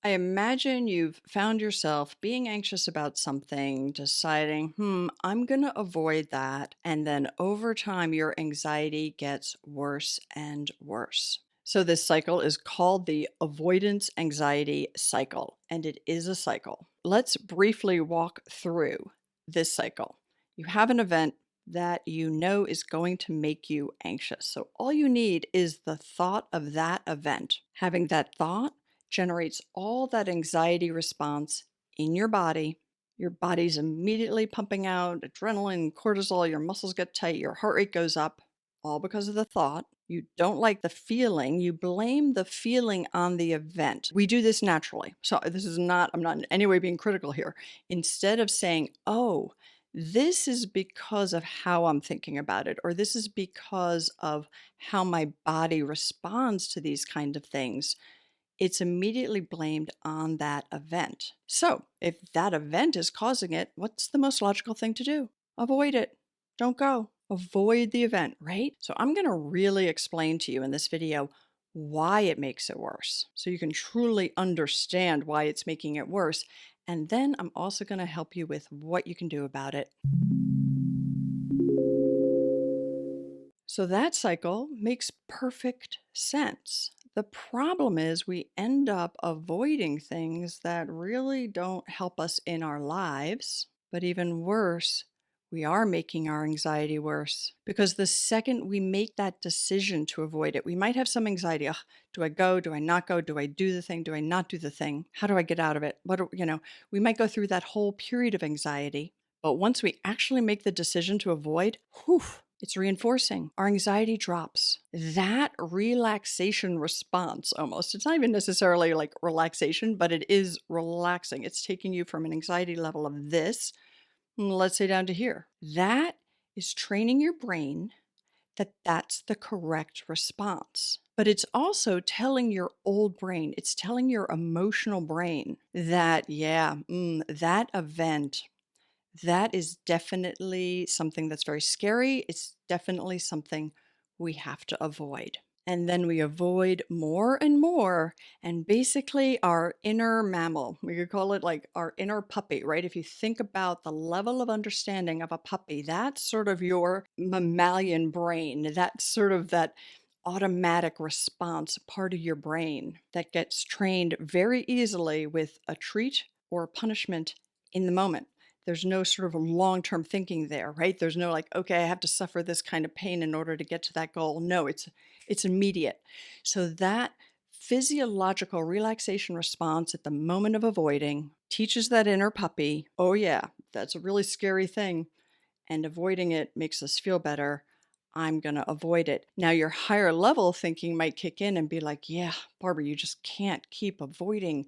I imagine you've found yourself being anxious about something, deciding, I'm going to avoid that. And then over time, your anxiety gets worse and worse. So, this cycle is called the avoidance anxiety cycle, and it is a cycle. Let's briefly walk through this cycle. You have an event that you know is going to make you anxious. So, all you need is the thought of that event. Having that thought generates all that anxiety response in your body. Your body's immediately pumping out adrenaline, cortisol, your muscles get tight, your heart rate goes up, all because of the thought. You don't like the feeling, you blame the feeling on the event. We do this naturally. So this is not, I'm not in any way being critical here. Instead of saying, oh, this is because of how I'm thinking about it, or this is because of how my body responds to these kind of things, it's immediately blamed on that event. So, if that event is causing it, what's the most logical thing to do? Avoid it. Don't go. Avoid the event, right? So, I'm going to really explain to you in this video why it makes it worse so you can truly understand why it's making it worse. And then I'm also going to help you with what you can do about it. So that cycle makes perfect sense. The problem is we end up avoiding things that really don't help us in our lives. But even worse, we are making our anxiety worse because the second we make that decision to avoid it, we might have some anxiety. Ugh, do I go? Do I not go? Do I do the thing? Do I not do the thing? How do I get out of it? We might go through that whole period of anxiety. But once we actually make the decision to avoid, whew, it's reinforcing. Our anxiety drops. That relaxation response almost, it's not even necessarily like relaxation, but it is relaxing. It's taking you from an anxiety level of this, let's say down to here. That is training your brain that that's the correct response. But it's also telling your old brain, it's telling your emotional brain that, yeah, that event, that is definitely something that's very scary. It's definitely something we have to avoid. And then we avoid more and more. And basically, our inner mammal, we could call it like our inner puppy, right? If you think about the level of understanding of a puppy, that's sort of your mammalian brain. That's sort of that automatic response part of your brain that gets trained very easily with a treat or punishment in the moment. There's no sort of long-term thinking there, right? There's no like, okay, I have to suffer this kind of pain in order to get to that goal. No, it's immediate. So that physiological relaxation response at the moment of avoiding teaches that inner puppy, oh yeah, that's a really scary thing, and avoiding it makes us feel better. I'm going to avoid it. Now, your higher level thinking might kick in and be like, yeah, Barbara, you just can't keep avoiding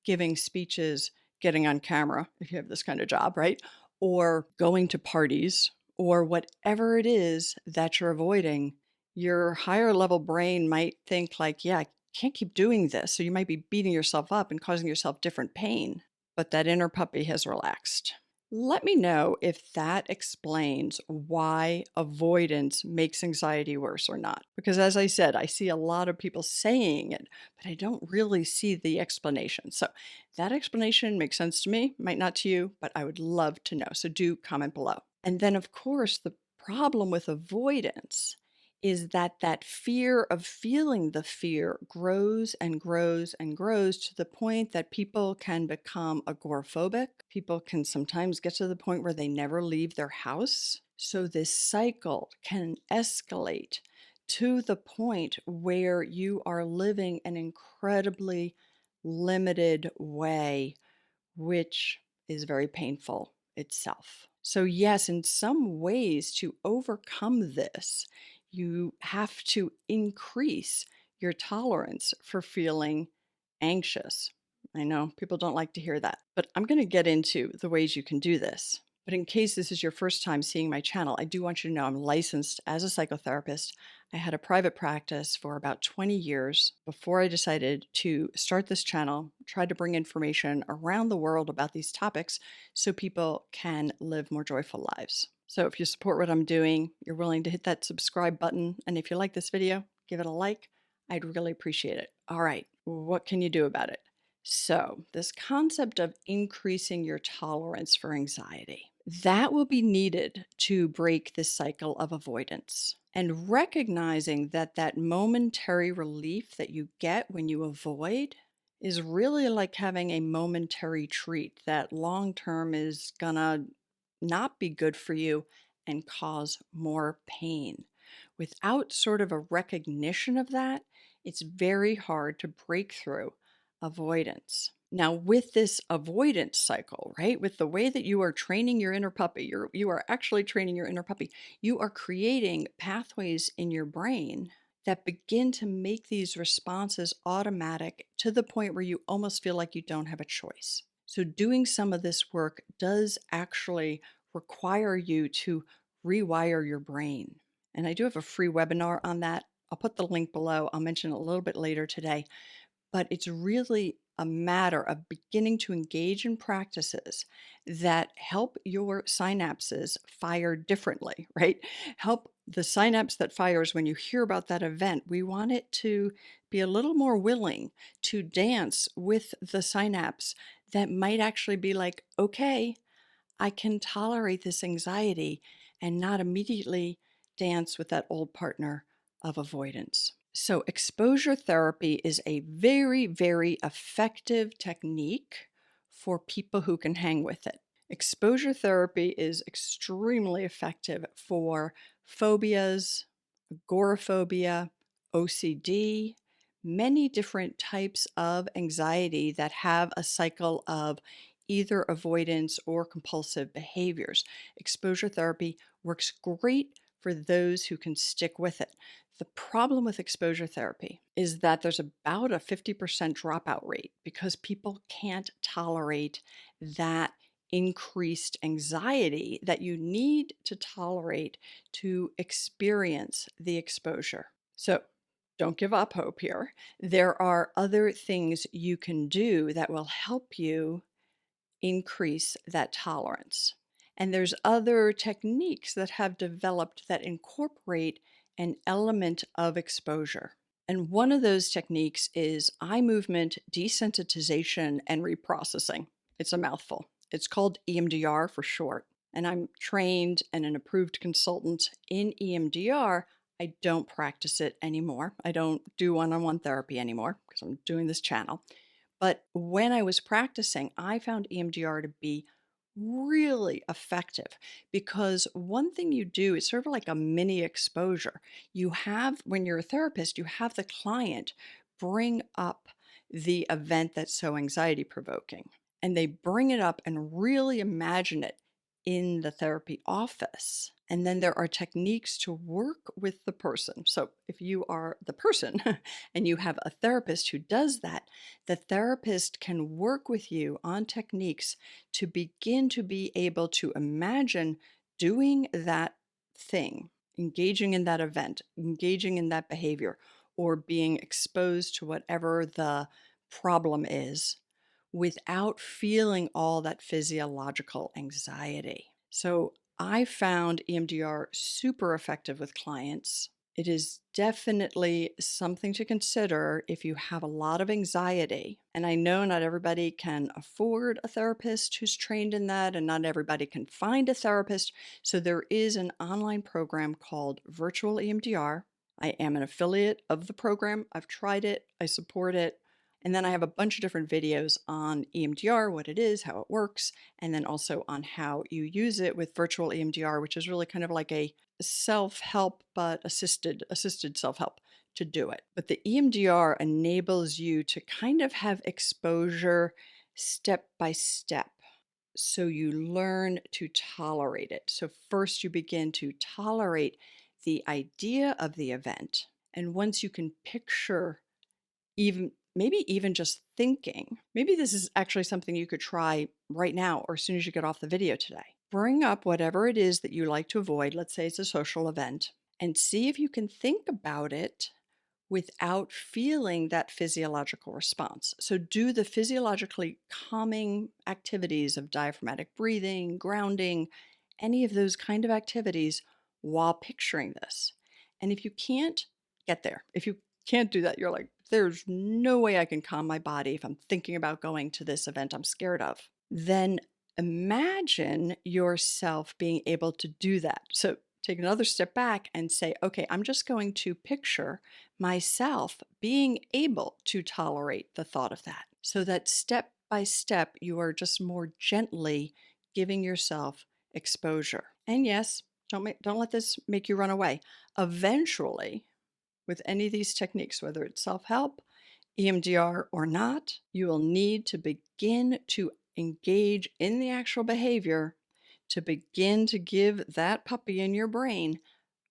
giving speeches, getting on camera if you have this kind of job, right? Or going to parties or whatever it is that you're avoiding. Your higher level brain might think like, yeah, I can't keep doing this. So you might be beating yourself up and causing yourself different pain, but that inner puppy has relaxed. Let me know if that explains why avoidance makes anxiety worse or not. Because as I said, I see a lot of people saying it, but I don't really see the explanation. So that explanation makes sense to me, might not to you, but I would love to know. So do comment below. And then, of course, the problem with avoidance is that that fear of feeling the fear grows and grows and grows to the point that people can become agoraphobic. People can sometimes get to the point where they never leave their house. So this cycle can escalate to the point where you are living an incredibly limited way, which is very painful itself. So, yes, in some ways, to overcome this, you have to increase your tolerance for feeling anxious. I know people don't like to hear that, but I'm going to get into the ways you can do this. But in case this is your first time seeing my channel, I do want you to know I'm licensed as a psychotherapist. I had a private practice for about 20 years before I decided to start this channel, try to bring information around the world about these topics so people can live more joyful lives. So if you support what I'm doing, you're willing to hit that subscribe button, and if you like this video, give it a like. I'd really appreciate it. All right, what can you do about it? So, this concept of increasing your tolerance for anxiety, that will be needed to break this cycle of avoidance. And recognizing that that momentary relief that you get when you avoid is really like having a momentary treat that long term is gonna not be good for you and cause more pain. Without sort of a recognition of that, it's very hard to break through avoidance. Now, with this avoidance cycle, right? With the way that you are training your inner puppy, you are actually training your inner puppy. You are creating pathways in your brain that begin to make these responses automatic to the point where you almost feel like you don't have a choice. So, doing some of this work does actually require you to rewire your brain. And I do have a free webinar on that. I'll put the link below. I'll mention it a little bit later today, but it's really a matter of beginning to engage in practices that help your synapses fire differently, right? Help the synapse that fires when you hear about that event. We want it to be a little more willing to dance with the synapse that might actually be like, okay, I can tolerate this anxiety and not immediately dance with that old partner of avoidance. So, exposure therapy is a very, very effective technique for people who can hang with it. Exposure therapy is extremely effective for phobias, agoraphobia, OCD, many different types of anxiety that have a cycle of either avoidance or compulsive behaviors. Exposure therapy works great for those who can stick with it. The problem with exposure therapy is that there's about a 50% dropout rate because people can't tolerate that increased anxiety that you need to tolerate to experience the exposure. So don't give up hope here. There are other things you can do that will help you increase that tolerance. And there's other techniques that have developed that incorporate an element of exposure. And one of those techniques is eye movement desensitization and reprocessing. It's a mouthful. It's called EMDR for short. And I'm trained and an approved consultant in EMDR. I don't practice it anymore. I don't do one on one therapy anymore because I'm doing this channel. But when I was practicing, I found EMDR to be really effective because one thing you do is sort of like a mini exposure. You have, when you're a therapist, you have the client bring up the event that's so anxiety provoking, and they bring it up and really imagine it in the therapy office. And then there are techniques to work with the person. So if you are the person and you have a therapist who does that, the therapist can work with you on techniques to begin to be able to imagine doing that thing, engaging in that event, engaging in that behavior, or being exposed to whatever the problem is without feeling all that physiological anxiety. So I found EMDR super effective with clients. It is definitely something to consider if you have a lot of anxiety. And I know not everybody can afford a therapist who's trained in that, and not everybody can find a therapist. So there is an online program called Virtual EMDR. I am an affiliate of the program. I've tried it, I support it. And then I have a bunch of different videos on EMDR, what it is, how it works, and then also on how you use it with virtual EMDR, which is really kind of like a self-help but assisted self-help to do it. But the EMDR enables you to kind of have exposure step by step. So you learn to tolerate it. So first you begin to tolerate the idea of the event. And once you can picture, even maybe even just thinking, maybe this is actually something you could try right now or as soon as you get off the video today. Bring up whatever it is that you like to avoid. Let's say it's a social event, and see if you can think about it without feeling that physiological response. So do the physiologically calming activities of diaphragmatic breathing, grounding, any of those kind of activities while picturing this. And if you can't get there, if you can't do that, you're like, there's no way I can calm my body if I'm thinking about going to this event I'm scared of. Then imagine yourself being able to do that. So take another step back and say, okay, I'm just going to picture myself being able to tolerate the thought of that. So that step by step, you are just more gently giving yourself exposure. And yes, don't let this make you run away. Eventually, with any of these techniques, whether it's self help, EMDR, or not, you will need to begin to engage in the actual behavior to begin to give that puppy in your brain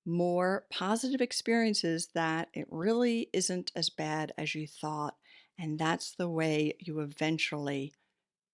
more positive experiences that it really isn't as bad as you thought. And that's the way you eventually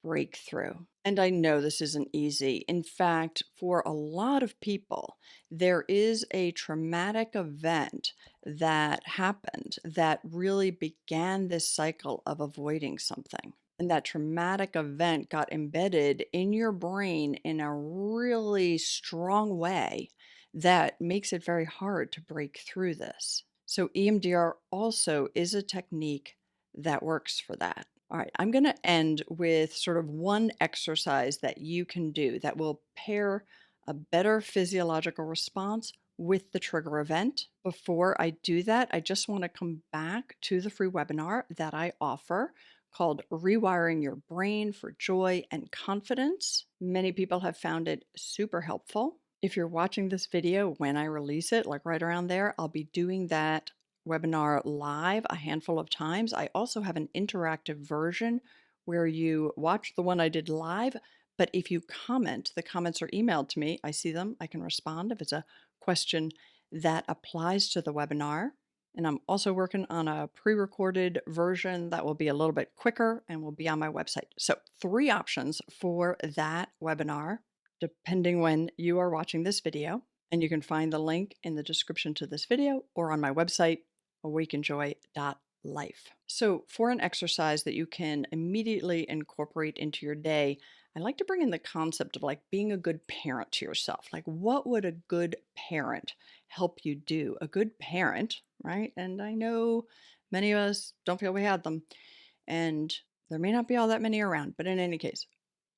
breakthrough. And I know this isn't easy. In fact, for a lot of people, there is a traumatic event that happened that really began this cycle of avoiding something. And that traumatic event got embedded in your brain in a really strong way that makes it very hard to break through this. So, EMDR also is a technique that works for that. All right, I'm going to end with sort of one exercise that you can do that will pair a better physiological response with the trigger event. Before I do that, I just want to come back to the free webinar that I offer called Rewiring Your Brain for Joy and Confidence. Many people have found it super helpful. If you're watching this video when I release it, like right around there, I'll be doing that webinar live a handful of times. I also have an interactive version where you watch the one I did live, but if you comment, the comments are emailed to me. I see them, I can respond if it's a question that applies to the webinar. And I'm also working on a pre recorded version that will be a little bit quicker and will be on my website. So, three options for that webinar, depending when you are watching this video. And you can find the link in the description to this video or on my website, awakenjoy.life. So, for an exercise that you can immediately incorporate into your day, I like to bring in the concept of like being a good parent to yourself. Like, what would a good parent help you do? A good parent, right? And I know many of us don't feel we had them, and there may not be all that many around, but in any case,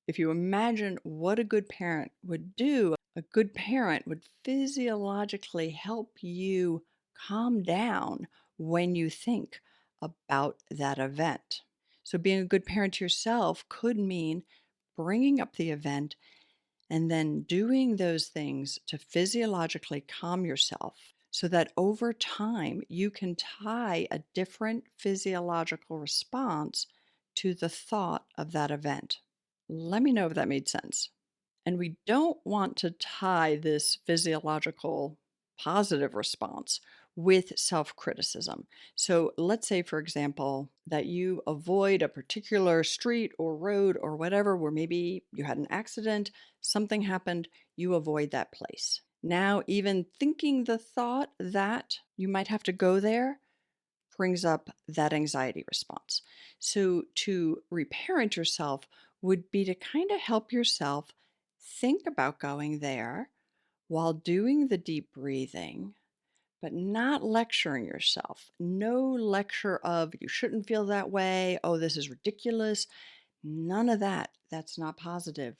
if you imagine what a good parent would do, a good parent would physiologically help you calm down when you think about that event. So, being a good parent to yourself could mean bringing up the event and then doing those things to physiologically calm yourself so that over time you can tie a different physiological response to the thought of that event. Let me know if that made sense. And we don't want to tie this physiological positive response with self criticism. So let's say, for example, that you avoid a particular street or road or whatever where maybe you had an accident, something happened, you avoid that place. Now, even thinking the thought that you might have to go there brings up that anxiety response. So, to reparent yourself would be to kind of help yourself think about going there while doing the deep breathing, but not lecturing yourself. No lecture of you shouldn't feel that way. Oh, this is ridiculous. None of that. That's not positive.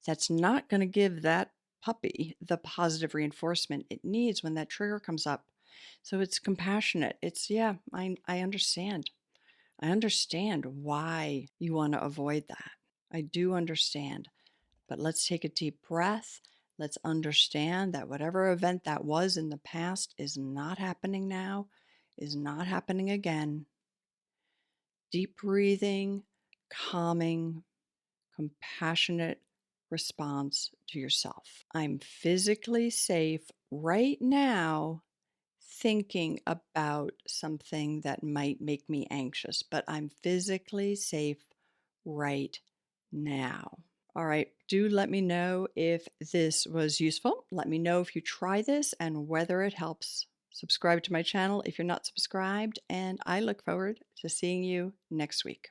That's not going to give that puppy the positive reinforcement it needs when that trigger comes up. So it's compassionate. It's, yeah, I understand. I understand why you want to avoid that. I do understand. But let's take a deep breath. Let's understand that whatever event that was in the past is not happening now, is not happening again. Deep breathing, calming, compassionate response to yourself. I'm physically safe right now thinking about something that might make me anxious, but I'm physically safe right now. All right, do let me know if this was useful. Let me know if you try this and whether it helps. Subscribe to my channel if you're not subscribed, and I look forward to seeing you next week.